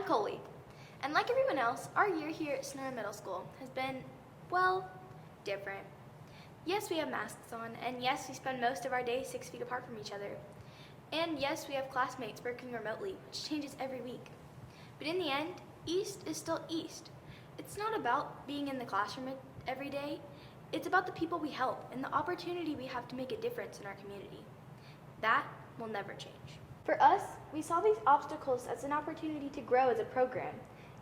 Coley, and like everyone else, our year here at Sonora Middle School has been, well, different. Yes, we have masks on, and yes, we spend most of our days 6 feet apart from each other. And yes, we have classmates working remotely, which changes every week. But in the end, East is still East. It's not about being in the classroom every day. It's about the people we help and the opportunity we have to make a difference in our community. That will never change. For us, we saw these obstacles as an opportunity to grow as a program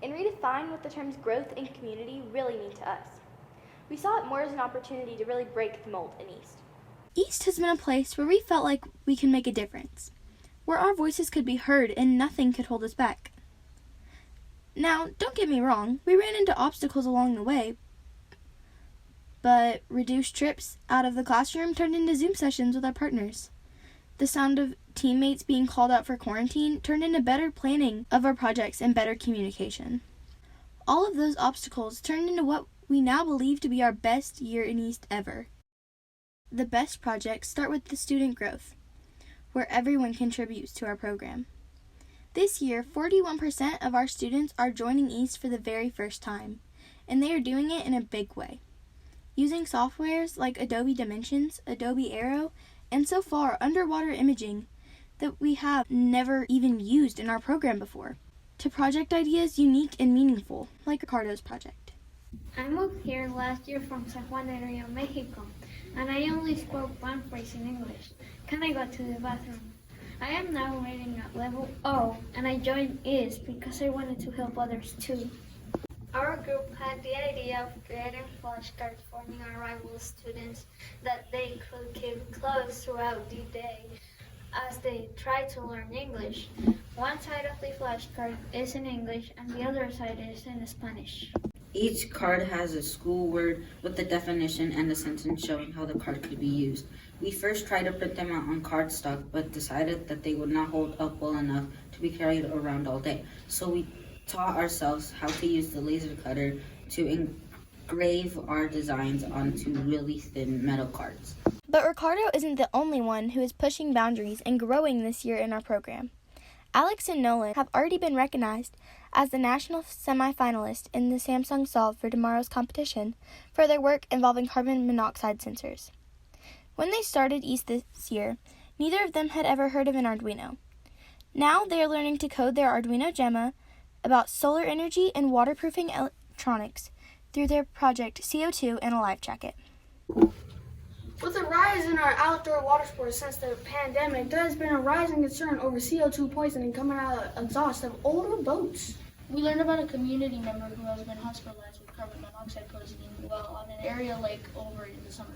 and redefine what the terms growth and community really mean to us. We saw it more as an opportunity to really break the mold in East. East has been a place where we felt like we can make a difference, where our voices could be heard and nothing could hold us back. Now, don't get me wrong, we ran into obstacles along the way, but reduced trips out of the classroom turned into Zoom sessions with our partners. The sound of teammates being called out for quarantine turned into better planning of our projects and better communication. All of those obstacles turned into what we now believe to be our best year in East ever. The best projects start with the student growth, where everyone contributes to our program. This year, 41% of our students are joining East for the very first time, and they are doing it in a big way, using softwares like Adobe Dimensions, Adobe Aero, and so far underwater imaging that we have never even used in our program before, to project ideas unique and meaningful, like Ricardo's project. I moved here last year from San Juan area, Mexico, and I only spoke one phrase in English. Can I go to the bathroom? I am now reading at level O, and I joined East because I wanted to help others too. Our group had the idea of creating flashcards for new arrival students that they could keep close throughout the day as they try to learn English. One side of the flashcard is in English and the other side is in Spanish. Each card has a school word with the definition and a sentence showing how the card could be used. We first tried to print them out on cardstock, but decided that they would not hold up well enough to be carried around all day. So we taught ourselves how to use the laser cutter to engrave our designs onto really thin metal cards. But Ricardo isn't the only one who is pushing boundaries and growing this year in our program. Alex and Nolan have already been recognized as the national semifinalist in the Samsung Solve for Tomorrow's competition for their work involving carbon monoxide sensors. When they started East this year, neither of them had ever heard of an Arduino. Now they are learning to code their Arduino Gemma about solar energy and waterproofing electronics through their project CO2 and a life jacket. With the rise in our outdoor water sports since the pandemic, there has been a rising concern over CO2 poisoning coming out of exhaust of older boats. We learned about a community member who has been hospitalized with carbon monoxide poisoning while on an area lake over in the summer.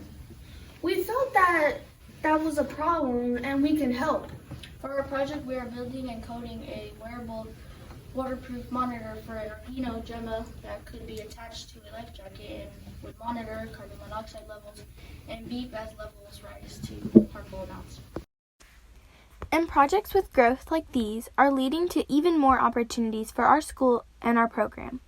We felt that was a problem and we can help. For our project, we are building and coding a wearable waterproof monitor for an Arduino Gemma that could be attached to a life jacket and would monitor carbon monoxide levels and beep as levels rise to harmful amounts. And projects with growth like these are leading to even more opportunities for our school and our program.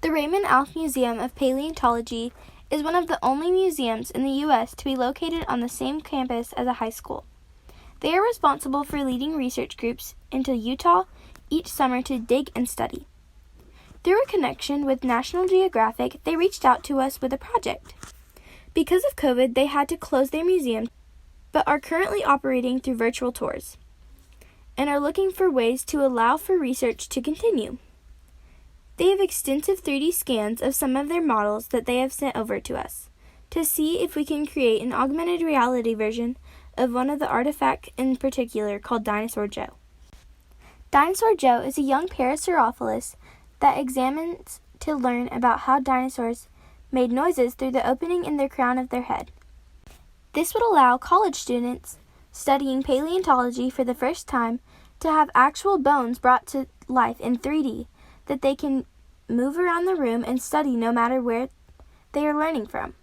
The Raymond Alf Museum of Paleontology is one of the only museums in the U.S. to be located on the same campus as a high school. They are responsible for leading research groups into Utah each summer to dig and study. Through a connection with National Geographic, they reached out to us with a project. Because of COVID, they had to close their museum, but are currently operating through virtual tours and are looking for ways to allow for research to continue. They have extensive 3D scans of some of their models that they have sent over to us to see if we can create an augmented reality version of one of the artifacts in particular called Dinosaur Joe. Dinosaur Joe is a young Parasaurolophus that examines to learn about how dinosaurs made noises through the opening in the crown of their head. This would allow college students studying paleontology for the first time to have actual bones brought to life in 3D that they can move around the room and study no matter where they are learning from.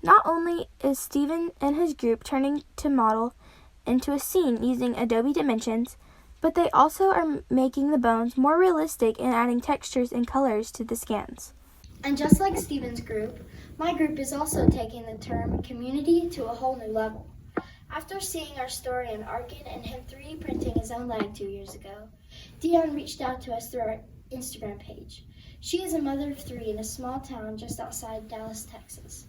Not only is Steven and his group turning to model into a scene using Adobe Dimensions, but they also are making the bones more realistic and adding textures and colors to the scans. And just like Steven's group, my group is also taking the term community to a whole new level. After seeing our story on Arkin and him 3D printing his own leg 2 years ago, Dion reached out to us through our Instagram page. She is a mother of 3 in a small town just outside Dallas, Texas.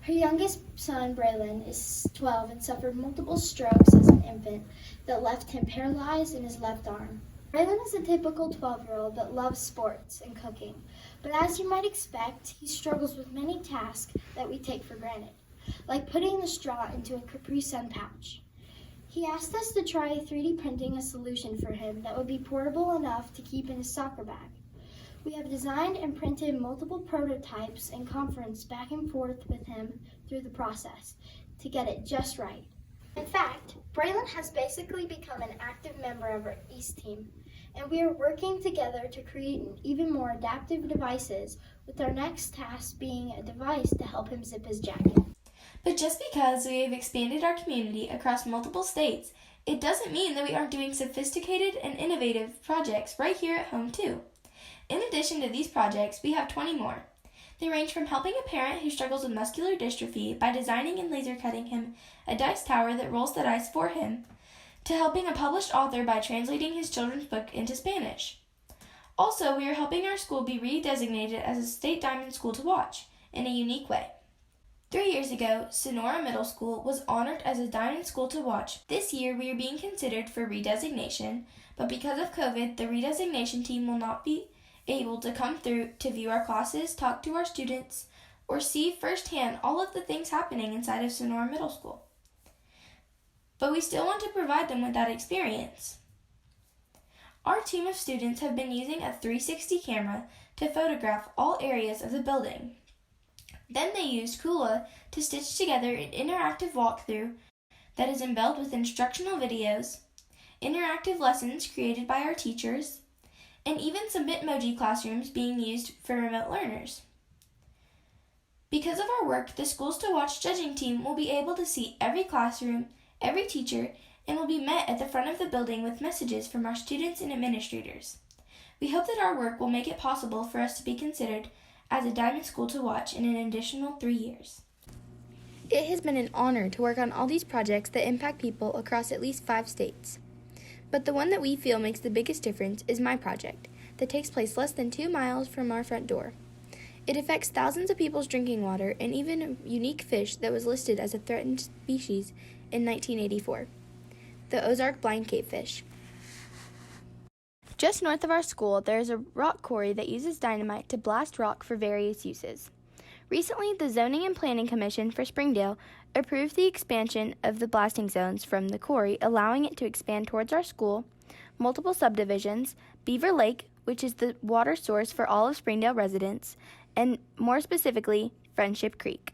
Her youngest son, Braylon, is 12 and suffered multiple strokes as an infant that left him paralyzed in his left arm. Braylon is a typical 12-year-old that loves sports and cooking, but as you might expect, he struggles with many tasks that we take for granted, like putting the straw into a Capri Sun pouch. He asked us to try 3D printing a solution for him that would be portable enough to keep in his soccer bag. We have designed and printed multiple prototypes and conferenced back and forth with him through the process to get it just right. In fact, Braylon has basically become an active member of our East team, and we are working together to create even more adaptive devices, with our next task being a device to help him zip his jacket. But just because we have expanded our community across multiple states, it doesn't mean that we aren't doing sophisticated and innovative projects right here at home too. In addition to these projects, we have 20 more. They range from helping a parent who struggles with muscular dystrophy by designing and laser cutting him a dice tower that rolls the dice for him, to helping a published author by translating his children's book into Spanish. Also, we are helping our school be redesignated as a state diamond school to watch in a unique way. 3 years ago, Sonora Middle School was honored as a diamond school to watch. This year, we are being considered for redesignation, but because of COVID, the redesignation team will not be able to come through to view our classes, talk to our students, or see firsthand all of the things happening inside of Sonora Middle School. But we still want to provide them with that experience. Our team of students have been using a 360 camera to photograph all areas of the building. Then they used Kula to stitch together an interactive walkthrough that is embellished with instructional videos, interactive lessons created by our teachers, and even some Bitmoji classrooms being used for remote learners. Because of our work, the Schools to Watch judging team will be able to see every classroom, every teacher, and will be met at the front of the building with messages from our students and administrators. We hope that our work will make it possible for us to be considered as a Diamond School to Watch in an additional 3 years. It has been an honor to work on all these projects that impact people across at least 5 states. But the one that we feel makes the biggest difference is my project, that takes place less than 2 miles from our front door. It affects thousands of people's drinking water and even a unique fish that was listed as a threatened species in 1984, the Ozark blind cavefish. Just north of our school, there is a rock quarry that uses dynamite to blast rock for various uses. Recently, the Zoning and Planning Commission for Springdale approved the expansion of the blasting zones from the quarry, allowing it to expand towards our school, multiple subdivisions, Beaver Lake, which is the water source for all of Springdale residents, and more specifically, Friendship Creek.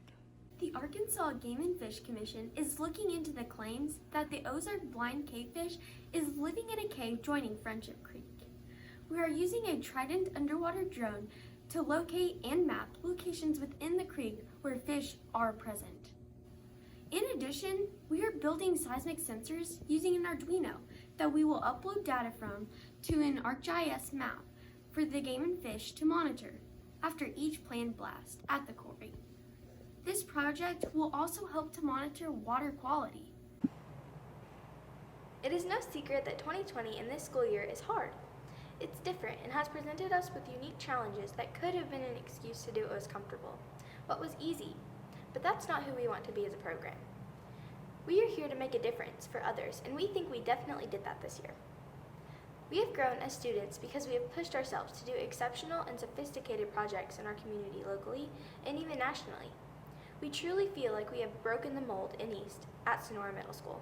The Arkansas Game and Fish Commission is looking into the claims that the Ozark blind cavefish is living in a cave joining Friendship Creek. We are using a Trident underwater drone to locate and map locations within the creek where fish are present. In addition, we are building seismic sensors using an Arduino that we will upload data from to an ArcGIS map for the game and fish to monitor after each planned blast at the quarry. This project will also help to monitor water quality. It is no secret that 2020 in this school year is hard. It's different and has presented us with unique challenges that could have been an excuse to do what was comfortable, what was easy, but that's not who we want to be as a program. We are here to make a difference for others, and we think we definitely did that this year. We have grown as students because we have pushed ourselves to do exceptional and sophisticated projects in our community locally and even nationally. We truly feel like we have broken the mold in East at Sonora Middle School.